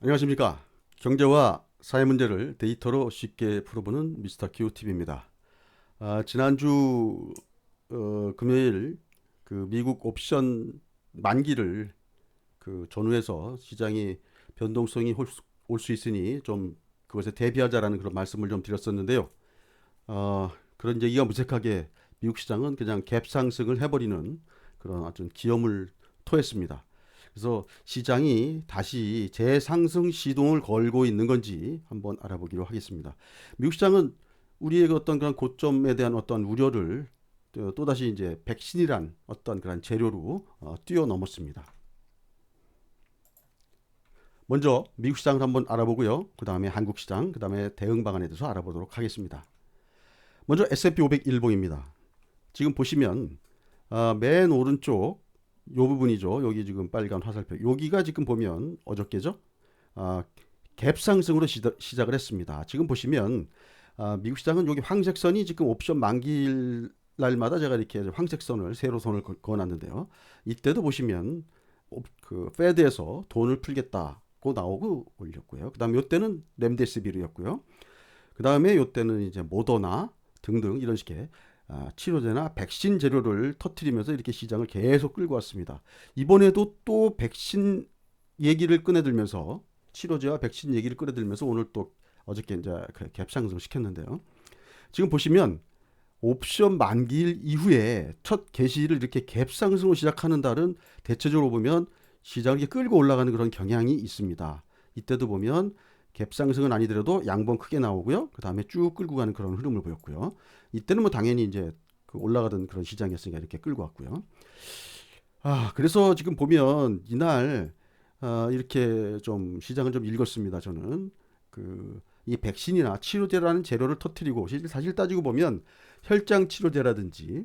안녕하십니까. 경제와 사회 문제를 데이터로 쉽게 풀어보는 미스터 큐TV입니다. 지난주 금요일 그 미국 옵션 만기를 그 전후해서 시장이 변동성이 올 수 있으니 좀 그것에 대비하자라는 그런 말씀을 좀 드렸었는데요. 그런 얘기가 무색하게 미국 시장은 그냥 갭 상승을 해버리는 그런 어떤 기염을 토했습니다. 그래서 시장이 다시 재상승 시동을 걸고 있는 건지 한번 알아보기로 하겠습니다. 미국 시장은 우리의 어떤 그런 고점에 대한 어떤 우려를 또다시 이제 백신이란 어떤 그런 재료로 뛰어넘었습니다. 먼저 미국 시장을 한번 알아보고요. 그 다음에 한국 시장, 그 다음에 대응 방안에 대해서 알아보도록 하겠습니다. 먼저 S&P 500 일봉입니다. 지금 보시면 맨 오른쪽 요 부분이죠. 여기 지금 빨간 화살표. 여기가 지금 보면 어저께죠. 아, 갭 상승으로 시작을 했습니다. 지금 보시면 미국 시장은 여기 황색선이 지금 옵션 만기일 날마다 제가 이렇게 황색선을 세로선을 그어놨는데요. 이때도 보시면 그 페드에서 돈을 풀겠다고 나오고 올렸고요. 그다음에 이때는 렘데시비르였고요. 그다음에 이때는 이제 모더나 등등 이런 식의 치료제나 백신 재료를 터트리면서 이렇게 시장을 계속 끌고 왔습니다. 이번에도 또 백신 얘기를 꺼내들면서 치료제와 백신 얘기를 꺼내들면서 오늘 또 어저께 이제 갭 상승 시켰는데요. 지금 보시면 옵션 만기일 이후에 첫 개시를 이렇게 갭 상승으로 시작하는 달은 대체적으로 보면 시장이 끌고 올라가는 그런 경향이 있습니다. 이때도 보면 갭 상승은 아니더라도 양봉 크게 나오고요. 그 다음에 쭉 끌고 가는 그런 흐름을 보였고요. 이때는 뭐 당연히 이제 그 올라가던 그런 시장이었으니까 이렇게 끌고 왔고요. 그래서 지금 보면 이날 이렇게 좀 시장을 좀 읽었습니다. 저는 이 백신이나 치료제라는 재료를 터트리고 사실 따지고 보면 혈장 치료제라든지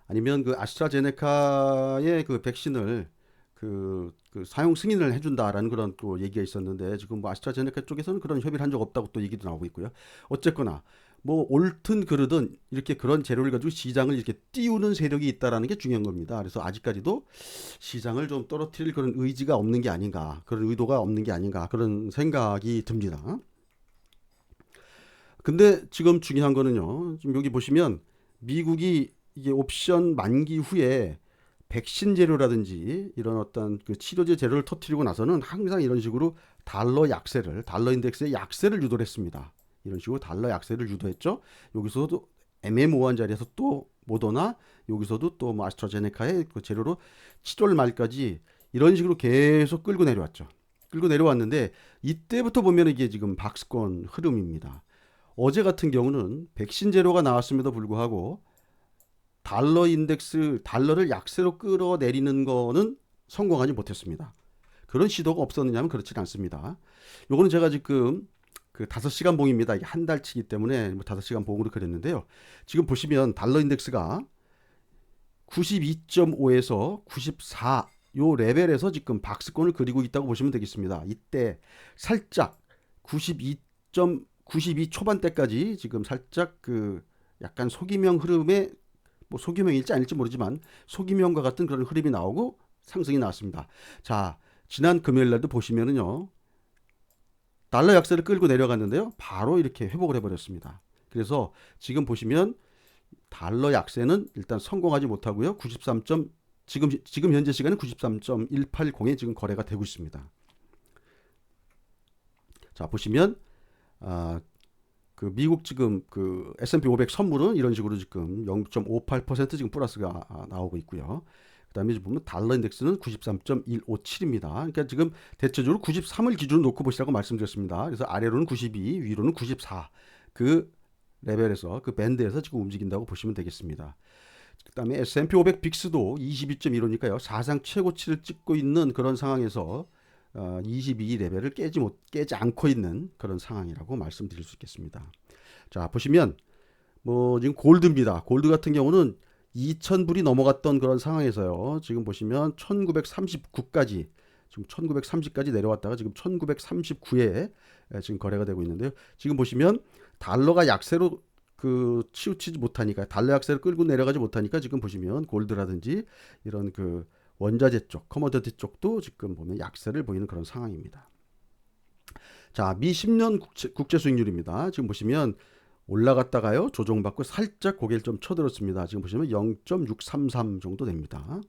아니면 그 아스트라제네카의 그 백신을 그 사용 승인을 해준다라는 그런 또 얘기가 있었는데 지금 뭐 아스트라제네카 쪽에서는 그런 협의를 한 적 없다고 또 얘기도 나오고 있고요. 어쨌거나 뭐 옳든 그르든 이렇게 그런 재료를 가지고 시장을 이렇게 띄우는 세력이 있다라는 게 중요한 겁니다. 그래서 아직까지도 시장을 좀 떨어뜨릴 그런 의지가 없는 게 아닌가, 그런 의도가 없는 게 아닌가 그런 생각이 듭니다. 근데 지금 중요한 거는요. 지금 여기 보시면 미국이 이게 옵션 만기 후에 백신 재료라든지 이런 어떤 그 치료제 재료를 터트리고 나서는 항상 이런 식으로 달러 인덱스의 약세를 유도를 했습니다. 이런 식으로 달러 약세를 유도했죠. 여기서도 애매모호한 자리에서 또 모더나 여기서도 또 뭐 아스트라제네카의 그 재료로 7월 말까지 이런 식으로 계속 끌고 내려왔죠. 끌고 내려왔는데 이때부터 보면 이게 지금 박스권 흐름입니다. 어제 같은 경우는 백신 재료가 나왔음에도 불구하고 달러 인덱스 달러를 약세로 끌어내리는 거는 성공하지 못했습니다. 그런 시도가 없었느냐면 그렇지 않습니다. 요거는 제가 지금 그 5시간 봉입니다. 이게 한 달치기 때문에 뭐 5시간 봉으로 그렸는데요. 지금 보시면 달러 인덱스가 92.5에서 94 요 레벨에서 지금 박스권을 그리고 있다고 보시면 되겠습니다. 이때 살짝 92 초반대까지 지금 살짝 그 약간 소기명 흐름에 뭐 소기명일지 아닐지 모르지만 소기명과 같은 그런 흐름이 나오고 상승이 나왔습니다. 자, 지난 금요일 날도 보시면은요. 달러 약세를 끌고 내려갔는데요. 바로 이렇게 회복을 해버렸습니다. 그래서 지금 보시면 달러 약세는 일단 성공하지 못하고요. 93. 지금 현재 시간은 93.180에 지금 거래가 되고 있습니다. 자, 보시면 아, 그 미국 지금 그 S&P 500 선물은 이런 식으로 지금 0.58% 지금 플러스가 나오고 있고요. 그다음에 보면 달러 인덱스는 93.157입니다. 그러니까 지금 대체적으로 93을 기준으로 놓고 보시라고 말씀드렸습니다. 그래서 아래로는 92, 위로는 94. 그 레벨에서 그 밴드에서 지금 움직인다고 보시면 되겠습니다. 그다음에 S&P 500 빅스도 22.15니까요. 사상 최고치를 찍고 있는 그런 상황에서 22 레벨을 깨지 않고 있는 그런 상황이라고 말씀드릴 수 있겠습니다. 자, 보시면 뭐 지금 골드입니다. 골드 같은 경우는 2,000불이 넘어갔던 그런 상황에서요. 지금 보시면 1939까지 지금 1930까지 내려왔다가 지금 1939에 지금 거래가 되고 있는데요. 지금 보시면 달러가 약세로 그 치우치지 못하니까 달러 약세를 끌고 내려가지 못하니까 지금 보시면 골드라든지 이런 그 원자재 쪽, 커머디티 쪽도 지금 보면 약세를 보이는 그런 상황입니다. 자, 미 10년 국제 수익률입니다. 지금 보시면 올라갔다가요 조정받고 살짝 고개를 좀 쳐들었습니다. 지금 보시면 0.633 정도 됩니다.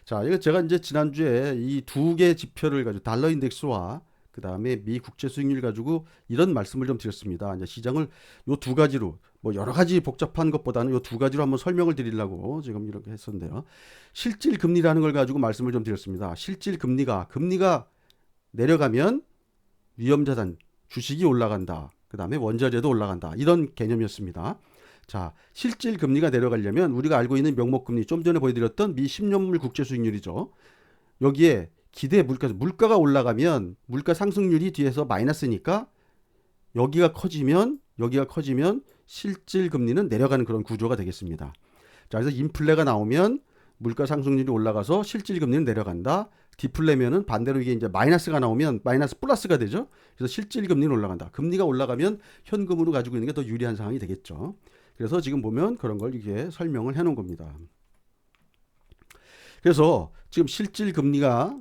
자, 이거 제가 이제 지난주에 이 두 개 지표를 가지고 달러 인덱스와 그 다음에 미 국채 수익률 가지고 이런 말씀을 좀 드렸습니다. 이제 시장을 요 두 가지로 뭐 여러 가지 복잡한 것보다는 요 두 가지로 한번 설명을 드리려고 지금 이렇게 했었는데요. 실질 금리라는 걸 가지고 말씀을 좀 드렸습니다. 실질 금리가 내려가면 위험자산 주식이 올라간다. 그 다음에 원자재도 올라간다. 이런 개념이었습니다. 자, 실질 금리가 내려가려면 우리가 알고 있는 명목금리, 좀 전에 보여드렸던 미 10년물 국채 수익률이죠. 여기에 기대 물가가 올라가면 물가 상승률이 뒤에서 마이너스니까 여기가 커지면 실질 금리는 내려가는 그런 구조가 되겠습니다. 자, 그래서 인플레가 나오면 물가 상승률이 올라가서 실질 금리는 내려간다. 디플레면은 반대로 이게 이제 마이너스가 나오면 마이너스 플러스가 되죠. 그래서 실질 금리는 올라간다. 금리가 올라가면 현금으로 가지고 있는 게 더 유리한 상황이 되겠죠. 그래서 지금 보면 그런 걸 이게 설명을 해 놓은 겁니다. 그래서 지금 실질 금리가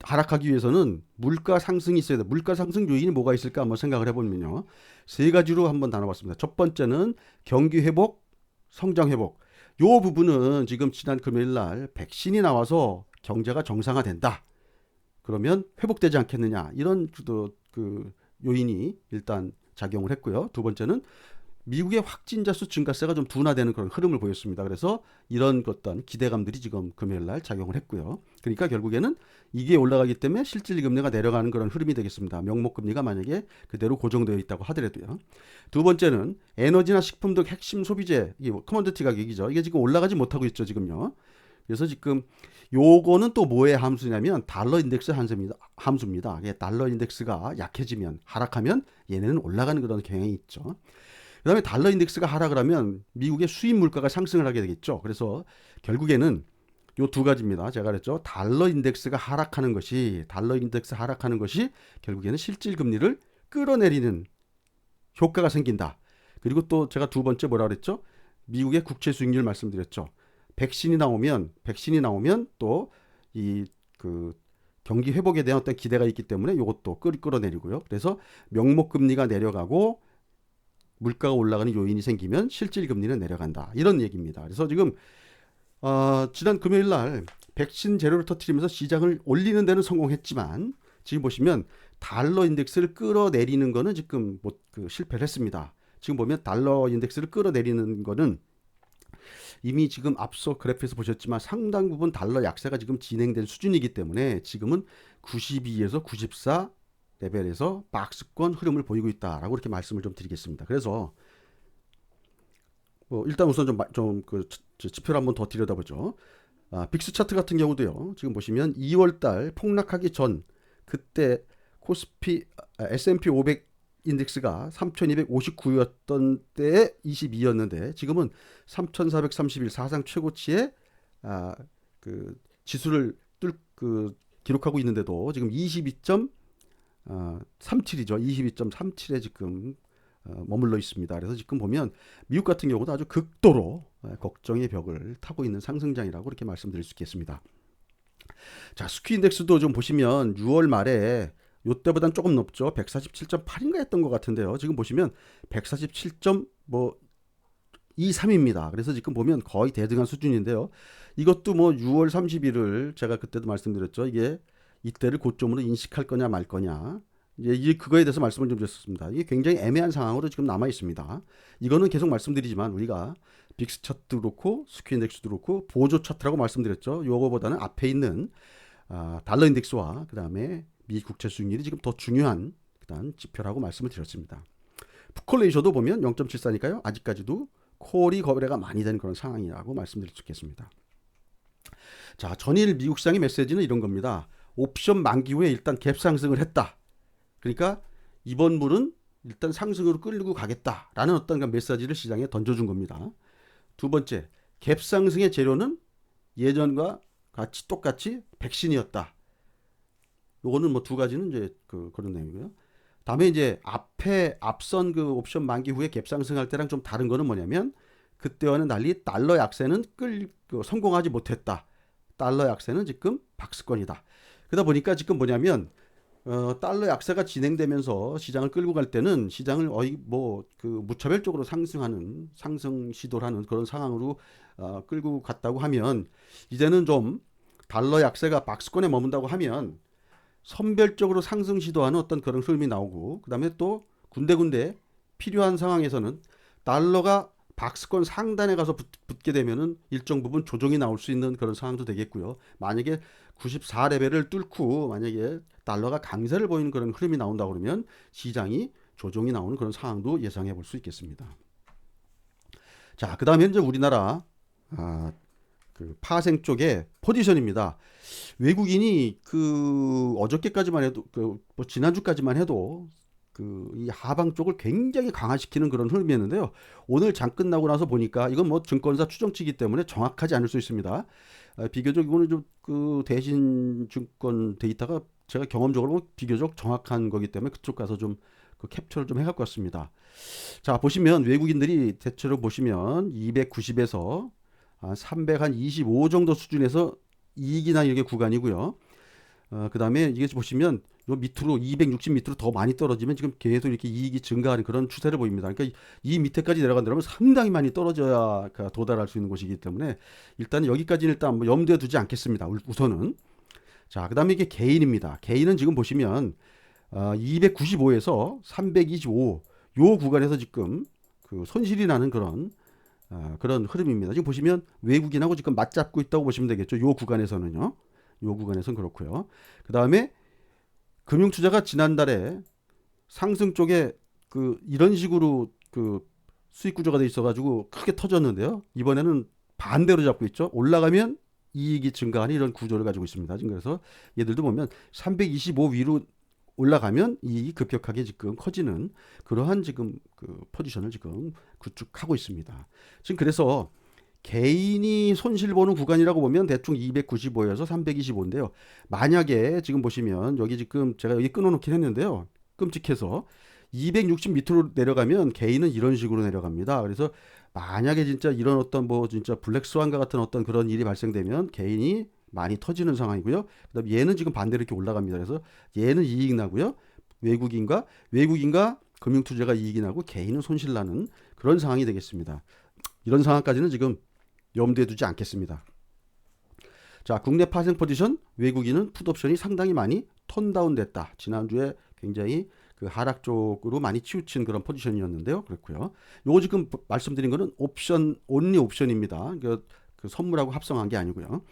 하락하기 위해서는 물가 상승이 있어야 돼. 물가 상승 요인이 뭐가 있을까 한번 생각을 해보면요. 세 가지로 한번 나눠봤습니다. 첫 번째는 경기 회복, 성장 회복. 요 부분은 지금 지난 금요일 날 백신이 나와서 경제가 정상화된다. 그러면 회복되지 않겠느냐. 이런 그 요인이 일단 작용을 했고요. 두 번째는 미국의 확진자 수 증가세가 좀 둔화되는 그런 흐름을 보였습니다. 그래서 이런 어떤 기대감들이 지금 금요일 날 작용을 했고요. 그러니까 결국에는 이게 올라가기 때문에 실질 금리가 내려가는 그런 흐름이 되겠습니다. 명목 금리가 만약에 그대로 고정되어 있다고 하더라도요. 두 번째는 에너지나 식품 등 핵심 소비재, 이게 커머디티 가격이죠. 이게 지금 올라가지 못하고 있죠, 지금요. 그래서 지금 요거는 또 뭐의 함수냐면 달러 인덱스 함수입니다. 달러 인덱스가 약해지면 하락하면 얘네는 올라가는 그런 경향이 있죠. 그 다음에 달러 인덱스가 하락을 하면 미국의 수입 물가가 상승을 하게 되겠죠. 그래서 결국에는 요 두 가지입니다. 제가 그랬죠. 달러 인덱스 하락하는 것이 결국에는 실질 금리를 끌어내리는 효과가 생긴다. 그리고 또 제가 두 번째 뭐라 그랬죠? 미국의 국채 수익률 말씀드렸죠. 백신이 나오면 또 이 그 경기 회복에 대한 어떤 기대가 있기 때문에 이것도 끌어내리고요. 그래서 명목 금리가 내려가고 물가가 올라가는 요인이 생기면 실질 금리는 내려간다. 이런 얘기입니다. 그래서 지금 지난 금요일 날 백신 재료를 터뜨리면서 시장을 올리는 데는 성공했지만 지금 보시면 달러 인덱스를 끌어내리는 거는 지금 실패를 했습니다. 지금 보면 달러 인덱스를 끌어내리는 거는 이미 지금 앞서 그래프에서 보셨지만 상당 부분 달러 약세가 지금 진행된 수준이기 때문에 지금은 92에서 94 레벨에서 박스권 흐름을 보이고 있다라고 이렇게 말씀을 좀 드리겠습니다. 그래서 일단 우선 그 지표를 한번 더 들여다보죠. 빅스 차트 같은 경우도요. 지금 보시면 2월달 폭락하기 전 그때 S&P 500 인덱스가 3,259였던 때에 22였는데 지금은 3,431 사상 최고치의 그 지수를 기록하고 있는데도 지금 22.37이죠. 22.37에 지금 머물러 있습니다. 그래서 지금 보면 미국 같은 경우도 아주 극도로 걱정의 벽을 타고 있는 상승장이라고 이렇게 말씀드릴 수 있겠습니다. 자, 스퀴 인덱스도 좀 보시면 6월 말에 요때보단 조금 높죠. 147.8인가 했던 것 같은데요. 지금 보시면 147.23입니다. 그래서 지금 보면 거의 대등한 수준인데요. 이것도 6월 30일을 제가 그때도 말씀드렸죠. 이게 이때를 고점으로 인식할 거냐 말 거냐. 이제 그거에 대해서 말씀을 좀 드렸습니다. 이게 굉장히 애매한 상황으로 지금 남아 있습니다. 이거는 계속 말씀드리지만 우리가 빅스 차트도 그렇고 스퀴 인덱스도 그렇고 보조 차트라고 말씀드렸죠. 요거보다는 앞에 있는 달러 인덱스와 그 다음에 미 국채 수익률이 지금 더 중요한 그다음 지표라고 말씀을 드렸습니다. 풋콜 레이셔도 보면 0.74니까요. 아직까지도 콜이 거래가 많이 되는 그런 상황이라고 말씀드릴 수 있겠습니다. 자, 전일 미국 시장의 메시지는 이런 겁니다. 옵션 만기 후에 일단 갭 상승을 했다. 그러니까 이번 물은 일단 상승으로 끌고 가겠다라는 어떤 메시지를 시장에 던져준 겁니다. 두 번째, 갭 상승의 재료는 예전과 똑같이 백신이었다. 요거는 두 가지는 이제 그런 내용이고요. 다음에 이제 앞선 그 옵션 만기 후에 갭 상승할 때랑 좀 다른 거는 뭐냐면 그때와는 달리 달러 약세는 성공하지 못했다. 달러 약세는 지금 박스권이다. 그러다 보니까 지금 뭐냐면 달러 약세가 진행되면서 시장을 끌고 갈 때는 시장을 거의 뭐 그 무차별적으로 상승하는 상승 시도를 하는 그런 상황으로 끌고 갔다고 하면 이제는 좀 달러 약세가 박스권에 머문다고 하면 선별적으로 상승 시도하는 어떤 그런 흐름이 나오고 그다음에 또 군데군데 필요한 상황에서는 달러가 박스권 상단에 가서 붙게 되면은 일정 부분 조정이 나올 수 있는 그런 상황도 되겠고요. 만약에 94레벨을 뚫고 만약에 달러가 강세를 보이는 그런 흐름이 나온다 그러면 시장이 조정이 나오는 그런 상황도 예상해 볼 수 있겠습니다. 자, 그다음에 현재 우리나라 그 파생 쪽의 포지션입니다. 외국인이 그 어저께까지만 해도 그뭐 지난주까지만 해도 그 이 하방 쪽을 굉장히 강화시키는 그런 흐름이었는데요. 오늘 장 끝나고 나서 보니까 이건 뭐 증권사 추정치기 때문에 정확하지 않을 수 있습니다. 비교적 이거는 좀 그 대신 증권 데이터가 제가 경험적으로 비교적 정확한 거기 때문에 그쪽 가서 좀 그 캡처를 좀 해갖고 왔습니다. 자, 보시면 외국인들이 대체로 보시면 290에서 325 정도 수준에서 이익이나 이게 구간이고요. 그 다음에 이게 보시면 요 밑으로 260 밑으로 더 많이 떨어지면 지금 계속 이렇게 이익이 증가하는 그런 추세를 보입니다. 그러니까 이 밑에까지 내려간다면 상당히 많이 떨어져야 도달할 수 있는 곳이기 때문에 일단 여기까지는 일단 뭐 염두에 두지 않겠습니다. 우선은. 자, 그 다음에 이게 개인입니다. 개인은 지금 보시면 295에서 325 요 구간에서 지금 그 손실이 나는 그런 흐름입니다. 지금 보시면 외국인하고 지금 맞잡고 있다고 보시면 되겠죠. 요 구간에서는요. 요 구간에서는 그렇고요. 그 다음에 금융투자가 지난달에 상승 쪽에 그 이런 식으로 그 수익 구조가 돼 있어가지고 크게 터졌는데요. 이번에는 반대로 잡고 있죠. 올라가면 이익이 증가하는 이런 구조를 가지고 있습니다. 지금 그래서 얘들도 보면 325 위로 올라가면 이익이 급격하게 지금 커지는 그러한 지금 그 포지션을 지금 구축하고 있습니다. 지금 그래서 개인이 손실 보는 구간이라고 보면 대충 295에서 325인데요. 만약에 지금 보시면 여기 지금 제가 여기 끊어놓긴 했는데요. 끔찍해서 260 밑으로 내려가면 개인은 이런 식으로 내려갑니다. 그래서 만약에 진짜 이런 어떤 뭐 진짜 블랙스완과 같은 어떤 그런 일이 발생되면 개인이 많이 터지는 상황이고요. 그다음 얘는 지금 반대로 이렇게 올라갑니다. 그래서 얘는 이익 나고요. 외국인과 금융투자가 이익이 나고 개인은 손실 나는 그런 상황이 되겠습니다. 이런 상황까지는 지금 염두에 두지 않겠습니다. 자, 국내 파생 포지션 외국인은 풋옵션이 상당히 많이 턴다운 됐다. 지난주에 굉장히 그 하락 쪽으로 많이 치우친 그런 포지션이었는데요. 그렇고요. 요거 지금 말씀드린 거는 옵션 온리 옵션입니다. 그 선물하고 합성한 게 아니고요.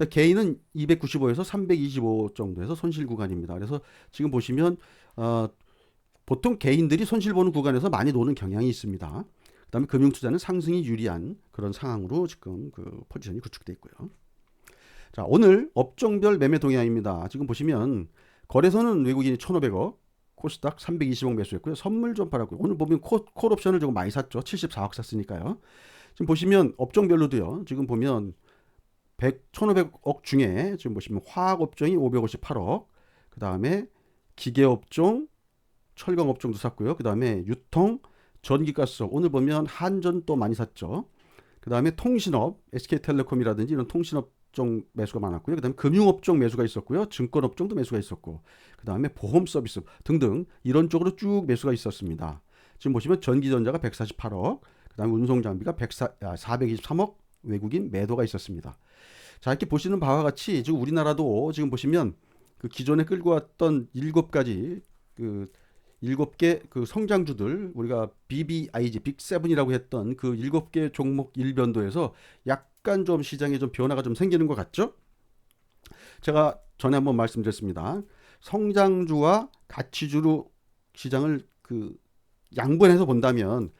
개인은 295에서 325 정도에서 손실 구간입니다. 그래서 지금 보시면 보통 개인들이 손실 보는 구간에서 많이 노는 경향이 있습니다. 그다음에 금융투자는 상승이 유리한 그런 상황으로 지금 그 포지션이 구축돼 있고요. 자, 오늘 업종별 매매 동향입니다. 지금 보시면 거래소는 외국인이 1,500억, 코스닥 320억 매수했고요. 선물 좀 팔았고요. 오늘 보면 콜 옵션을 조금 많이 샀죠. 74억 샀으니까요. 지금 보시면 업종별로도요. 지금 보면 1,500억 중에 지금 보시면 화학 업종이 558억, 그 다음에 기계 업종, 철강 업종도 샀고요. 그 다음에 유통, 전기가스 오늘 보면 한전 또 많이 샀죠. 그 다음에 통신업, SK텔레콤이라든지 이런 통신업종 매수가 많았고요. 그 다음에 금융업종 매수가 있었고요. 증권업종도 매수가 있었고, 그 다음에 보험서비스 등등 이런 쪽으로 쭉 매수가 있었습니다. 지금 보시면 전기전자가 148억, 그 다음에 운송장비가 423억 외국인 매도가 있었습니다. 자, 이렇게 보시는 바와 같이 지금 우리나라도 지금 보시면 그 기존에 끌고 왔던 7가지 그 7개 그 성장주들 우리가 BBIG 빅7이라고 했던 그 7개 종목 일변도에서 약간 좀 시장에 좀 변화가 좀 생기는 것 같죠? 제가 전에 한번 말씀드렸습니다. 성장주와 가치주로 시장을 그 양분해서 본다면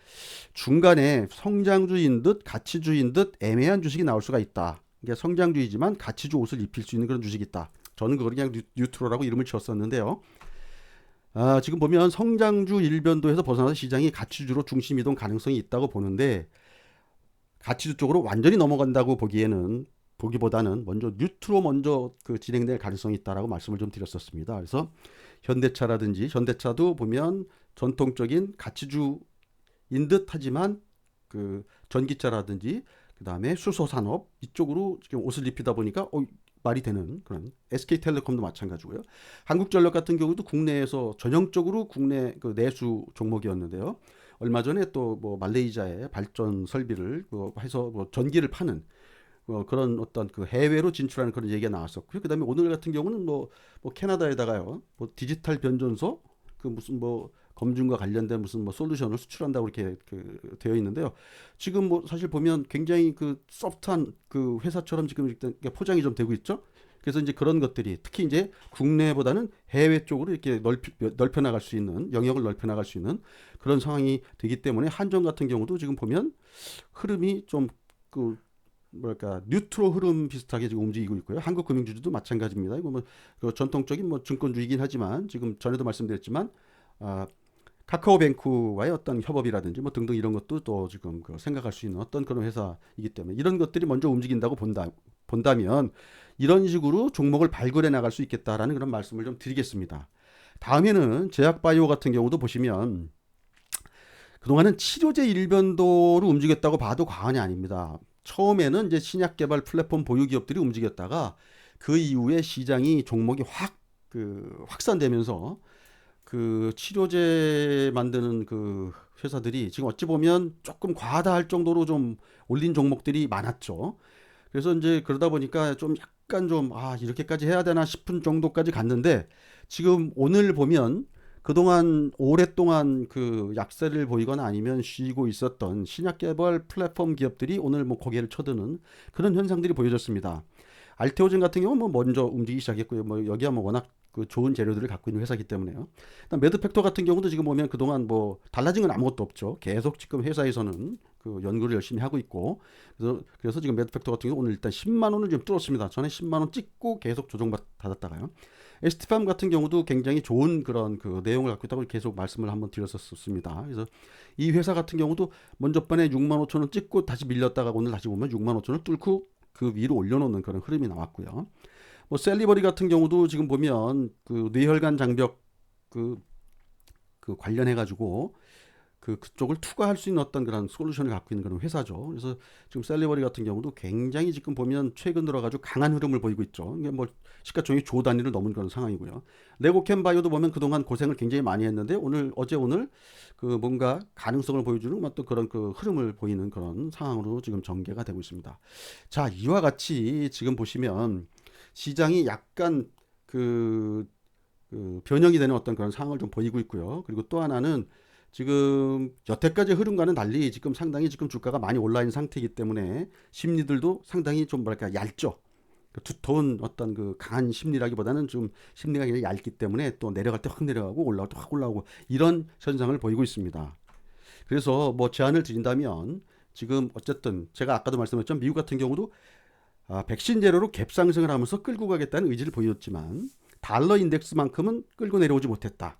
중간에 성장주인 듯 가치주인 듯 애매한 주식이 나올 수가 있다. 이게 성장주이지만 가치주 옷을 입힐 수 있는 그런 주식이 있다. 저는 그걸 그냥 뉴트로라고 이름을 지었었는데요. 지금 보면 성장주 일변도에서 벗어나서 시장이 가치주로 중심 이동 가능성이 있다고 보는데 가치주 쪽으로 완전히 넘어간다고 보기보다는 먼저 뉴트로 먼저 그 진행될 가능성이 있다라고 말씀을 좀 드렸었습니다. 그래서 현대차도 보면 전통적인 가치주인 듯 하지만 그 전기차라든지 그 다음에 수소산업 이쪽으로 지금 옷을 입히다 보니까 말이 되는 그런 SK텔레콤도 마찬가지고요. 한국전력 같은 경우도 국내에서 전형적으로 국내 그 내수 종목이었는데요. 얼마 전에 또 뭐 말레이시아에 발전 설비를 해서 뭐 전기를 파는 그런 어떤 그 해외로 진출하는 그런 얘기가 나왔었고요. 그다음에 오늘 같은 경우는 뭐 캐나다에다가요, 뭐 디지털 변전소 그 무슨 뭐 검증과 관련된 무슨 뭐 솔루션을 수출한다고 이렇게 그 되어 있는데요. 지금 뭐 사실 보면 굉장히 그 소프트한 그 회사처럼 지금 이렇게 포장이 좀 되고 있죠. 그래서 이제 그런 것들이 특히 이제 국내보다는 해외 쪽으로 이렇게 넓혀 나갈 수 있는 영역을 넓혀 나갈 수 있는 그런 상황이 되기 때문에 한전 같은 경우도 지금 보면 흐름이 좀그 뭐랄까 뉴트로 흐름 비슷하게 지금 움직이고 있고요. 한국금융주주도 마찬가지입니다. 이거 뭐그 전통적인 뭐 증권주이긴 하지만 지금 전에도 말씀드렸지만 아, 카카오뱅크와의 어떤 협업이라든지 뭐 등등 이런 것도 또 지금 그 생각할 수 있는 어떤 그런 회사이기 때문에 이런 것들이 먼저 움직인다고 본다면 이런 식으로 종목을 발굴해 나갈 수 있겠다라는 그런 말씀을 좀 드리겠습니다. 다음에는 제약바이오 같은 경우도 보시면 그동안은 치료제 일변도로 움직였다고 봐도 과언이 아닙니다. 처음에는 이제 신약 개발 플랫폼 보유 기업들이 움직였다가 그 이후에 시장이 종목이 확산되면서 그 치료제 만드는 그 회사들이 지금 어찌 보면 조금 과하다 할 정도로 좀 올린 종목들이 많았죠. 그래서 이제 그러다 보니까 좀 약간 좀 이렇게까지 해야 되나 싶은 정도까지 갔는데 지금 오늘 보면 그동안 오랫동안 그 약세를 보이거나 아니면 쉬고 있었던 신약 개발 플랫폼 기업들이 오늘 뭐 고개를 쳐드는 그런 현상들이 보여졌습니다. 알테오젠 같은 경우는 뭐 먼저 움직이기 시작했고요. 뭐 여기야 뭐 워낙 그 좋은 재료들을 갖고 있는 회사이기 때문에요. 매드팩토 같은 경우도 지금 보면 그동안 뭐 달라진 건 아무것도 없죠. 계속 지금 회사에서는 그 연구를 열심히 하고 있고 그래서 지금 매드팩토 같은 경우 오늘 일단 10만 원을 좀 뚫었습니다. 전에 10만 원 찍고 계속 조정받았다가요. ST팜 같은 경우도 굉장히 좋은 그런 그 내용을 갖고 있다고 계속 말씀을 한번 드렸었습니다. 그래서 이 회사 같은 경우도 먼저 번에 6만 5천 원 찍고 다시 밀렸다가 오늘 다시 보면 6만 5천 원 뚫고 그 위로 올려놓는 그런 흐름이 나왔고요. 뭐 셀리버리 같은 경우도 지금 보면 그 뇌혈관 장벽 그 관련해 가지고 그쪽을 투과할 수 있는 어떤 그런 솔루션을 갖고 있는 그런 회사죠. 그래서 지금 셀리버리 같은 경우도 굉장히 지금 보면 최근 들어가지고 강한 흐름을 보이고 있죠. 이게 뭐 시가총액 조 단위를 넘은 그런 상황이고요. 레고캠바이오도 보면 그동안 고생을 굉장히 많이 했는데 오늘 그 뭔가 가능성을 보여주는 어떤 그런 그 흐름을 보이는 그런 상황으로 지금 전개가 되고 있습니다. 자, 이와 같이 지금 보시면 시장이 약간 그 변형이 되는 어떤 그런 상황을 좀 보이고 있고요. 그리고 또 하나는 지금 여태까지 흐름과는 달리 지금 상당히 지금 주가가 많이 올라 있는 상태이기 때문에 심리들도 상당히 좀 뭐랄까 얇죠. 두터운 어떤 그 강한 심리라기보다는 좀 심리가 그냥 얇기 때문에 또 내려갈 때 확 내려가고 올라갈 때 확 올라오고 이런 현상을 보이고 있습니다. 그래서 뭐 제안을 드린다면 지금 어쨌든 제가 아까도 말씀드렸지만 미국 같은 경우도 백신 재료로 갭 상승을 하면서 끌고 가겠다는 의지를 보였지만 달러 인덱스만큼은 끌고 내려오지 못했다.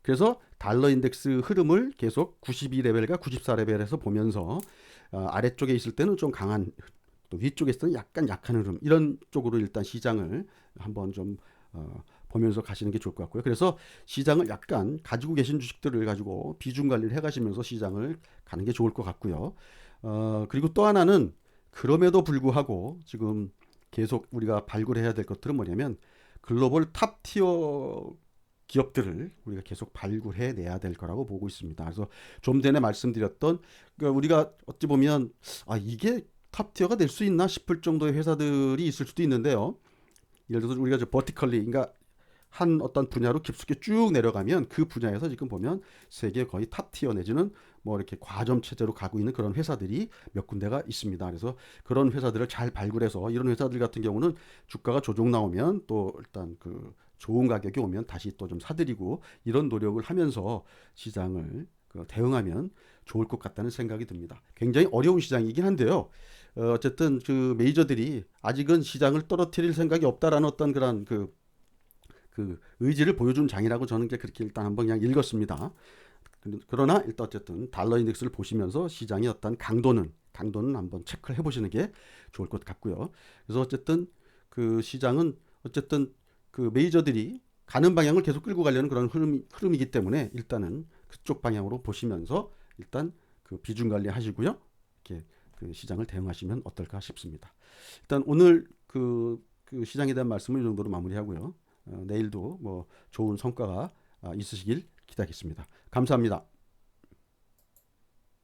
그래서 달러 인덱스 흐름을 계속 92레벨과 94레벨에서 보면서 아래쪽에 있을 때는 좀 강한 또 위쪽에 있을 때는 약간 약한 흐름 이런 쪽으로 일단 시장을 한번 좀 보면서 가시는 게 좋을 것 같고요. 그래서 시장을 약간 가지고 계신 주식들을 가지고 비중 관리를 해가시면서 시장을 가는 게 좋을 것 같고요. 그리고 또 하나는 그럼에도 불구하고 지금 계속 우리가 발굴해야 될 것들은 뭐냐면 글로벌 탑 티어 기업들을 우리가 계속 발굴해 내야 될 거라고 보고 있습니다. 그래서 좀 전에 말씀드렸던 그러니까 우리가 어찌 보면 이게 탑 티어가 될 수 있나 싶을 정도의 회사들이 있을 수도 있는데요. 예를 들어서 우리가 버티컬리 그러니까 한 어떤 분야로 깊숙이 쭉 내려가면 그 분야에서 지금 보면 세계 거의 탑 티어 내지는 뭐 이렇게 과점 체제로 가고 있는 그런 회사들이 몇 군데가 있습니다. 그래서 그런 회사들을 잘 발굴해서 이런 회사들 같은 경우는 주가가 조정 나오면 또 일단 그 좋은 가격이 오면 다시 또 좀 사들이고 이런 노력을 하면서 시장을 대응하면 좋을 것 같다는 생각이 듭니다. 굉장히 어려운 시장이긴 한데요. 어쨌든 그 메이저들이 아직은 시장을 떨어뜨릴 생각이 없다라는 어떤 그런 그 의지를 보여준 장이라고 저는 그렇게 일단 한번 그냥 읽었습니다. 그러나 일단 어쨌든 달러 인덱스를 보시면서 시장의 어떤 강도는 한번 체크를 해보시는 게 좋을 것 같고요. 그래서 어쨌든 그 시장은 어쨌든 그 메이저들이 가는 방향을 계속 끌고 가려는 그런 흐름이기 때문에 일단은 그쪽 방향으로 보시면서 일단 그 비중 관리 하시고요. 이렇게 그 시장을 대응하시면 어떨까 싶습니다. 일단 오늘 그 시장에 대한 말씀을 이 정도로 마무리하고요. 내일도 뭐 좋은 성과가 있으시길 기대하겠습니다. 감사합니다.